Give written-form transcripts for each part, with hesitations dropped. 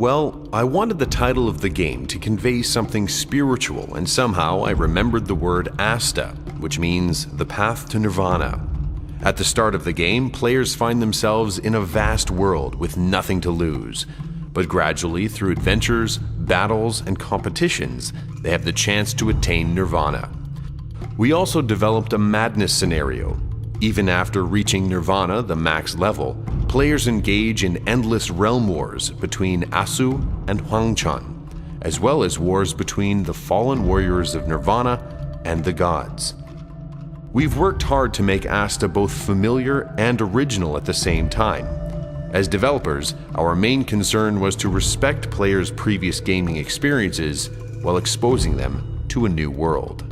Well, I wanted the title of the game to convey something spiritual, and somehow I remembered the word Asta, which means the path to nirvana. At the start of the game, players find themselves in a vast world with nothing to lose. But gradually, through adventures, battles, and competitions, they have the chance to attain nirvana. We also developed a madness scenario. Even after reaching nirvana, the max level, players engage in endless realm wars between Asu and Huangchan, as well as wars between the fallen warriors of nirvana and the gods. We've worked hard to make Asta both familiar and original at the same time. As developers, our main concern was to respect players' previous gaming experiences while exposing them to a new world.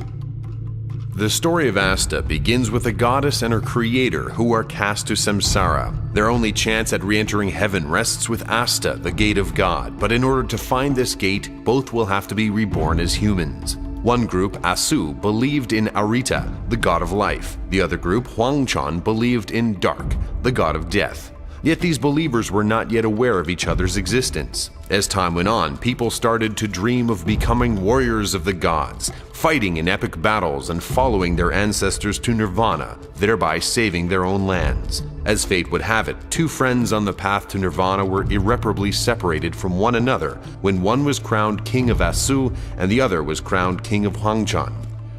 The story of Asta begins with a goddess and her creator who are cast to samsara. Their only chance at re-entering heaven rests with Asta, the gate of God, but in order to find this gate, both will have to be reborn as humans. One group, Asu, believed in Arita, the god of life. The other group, Huangchan, believed in Dark, the god of death. Yet these believers were not yet aware of each other's existence. As time went on, people started to dream of becoming warriors of the gods, fighting in epic battles and following their ancestors to nirvana, thereby saving their own lands. As fate would have it, two friends on the path to nirvana were irreparably separated from one another when one was crowned king of Asu and the other was crowned king of Huangchan.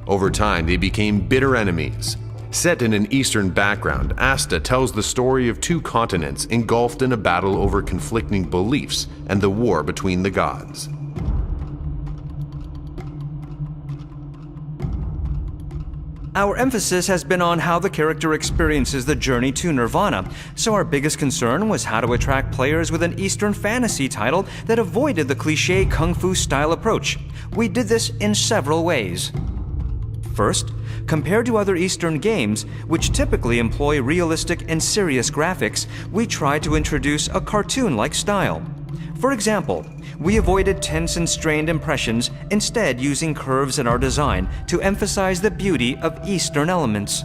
Over time, they became bitter enemies. Set in an Eastern background, Asta tells the story of two continents engulfed in a battle over conflicting beliefs and the war between the gods. Our emphasis has been on how the character experiences the journey to nirvana, so our biggest concern was how to attract players with an Eastern fantasy title that avoided the cliché kung fu style approach. We did this in several ways. First, compared to other Eastern games, which typically employ realistic and serious graphics, we tried to introduce a cartoon-like style. For example, we avoided tense and strained impressions, instead using curves in our design to emphasize the beauty of Eastern elements.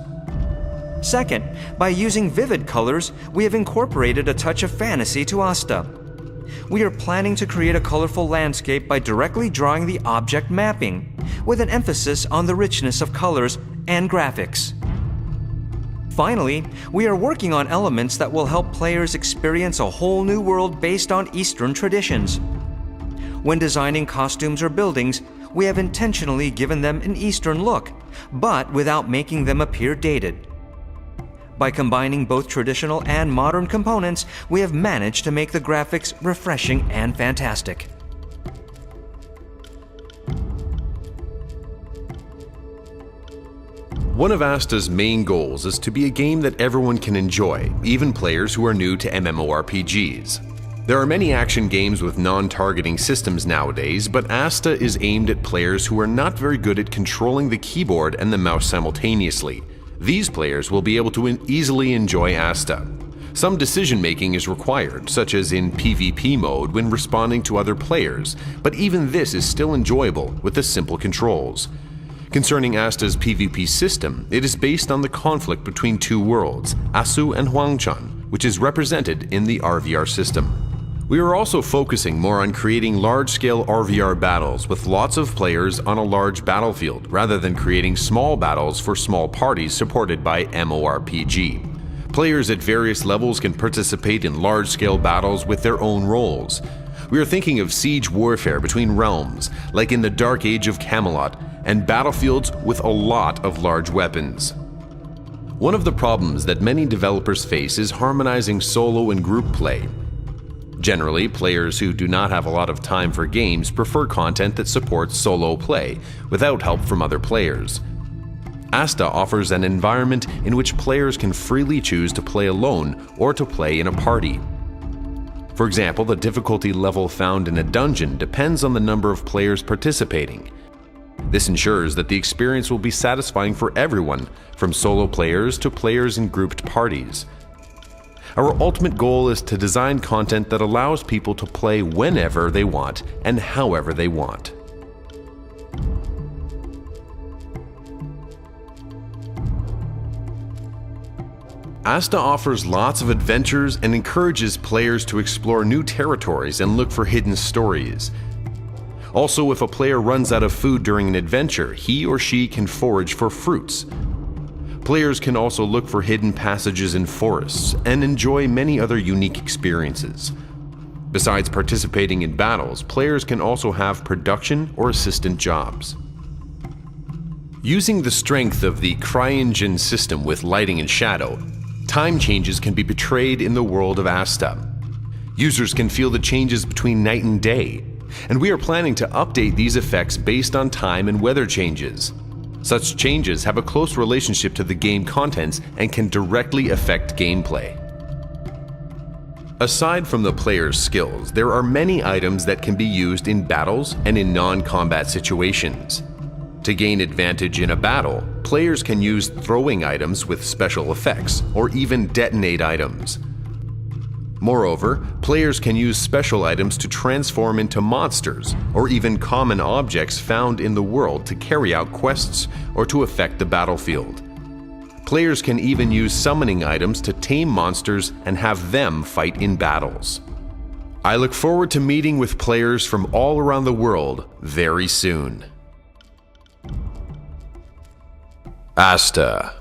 Second, by using vivid colors, we have incorporated a touch of fantasy to Asta. We are planning to create a colorful landscape by directly drawing the object mapping, with an emphasis on the richness of colors and graphics. Finally, we are working on elements that will help players experience a whole new world based on Eastern traditions. When designing costumes or buildings, we have intentionally given them an Eastern look, but without making them appear dated. By combining both traditional and modern components, we have managed to make the graphics refreshing and fantastic. One of Asta's main goals is to be a game that everyone can enjoy, even players who are new to MMORPGs. There are many action games with non-targeting systems nowadays, but Asta is aimed at players who are not very good at controlling the keyboard and the mouse simultaneously. These players will be able to easily enjoy Asta. Some decision-making is required, such as in PvP mode when responding to other players, but even this is still enjoyable with the simple controls. Concerning Asta's PvP system, it is based on the conflict between two worlds, Asu and Huangchan, which is represented in the RVR system. We are also focusing more on creating large-scale RVR battles with lots of players on a large battlefield, rather than creating small battles for small parties supported by MMORPG. Players at various levels can participate in large-scale battles with their own roles. We are thinking of siege warfare between realms, like in the Dark Age of Camelot, and battlefields with a lot of large weapons. One of the problems that many developers face is harmonizing solo and group play. Generally, players who do not have a lot of time for games prefer content that supports solo play, without help from other players. Asta offers an environment in which players can freely choose to play alone or to play in a party. For example, the difficulty level found in a dungeon depends on the number of players participating. This ensures that the experience will be satisfying for everyone, from solo players to players in grouped parties. Our ultimate goal is to design content that allows people to play whenever they want and however they want. ASTA offers lots of adventures and encourages players to explore new territories and look for hidden stories. Also, if a player runs out of food during an adventure, he or she can forage for fruits. Players can also look for hidden passages in forests and enjoy many other unique experiences. Besides participating in battles, players can also have production or assistant jobs. Using the strength of the CryEngine system with lighting and shadow, time changes can be portrayed in the world of ASTA. Users can feel the changes between night and day, and we are planning to update these effects based on time and weather changes. Such changes have a close relationship to the game contents and can directly affect gameplay. Aside from the player's skills, there are many items that can be used in battles and in non-combat situations. To gain advantage in a battle, players can use throwing items with special effects, or even detonate items. Moreover, players can use special items to transform into monsters, or even common objects found in the world to carry out quests or to affect the battlefield. Players can even use summoning items to tame monsters and have them fight in battles. I look forward to meeting with players from all around the world very soon. ASTA.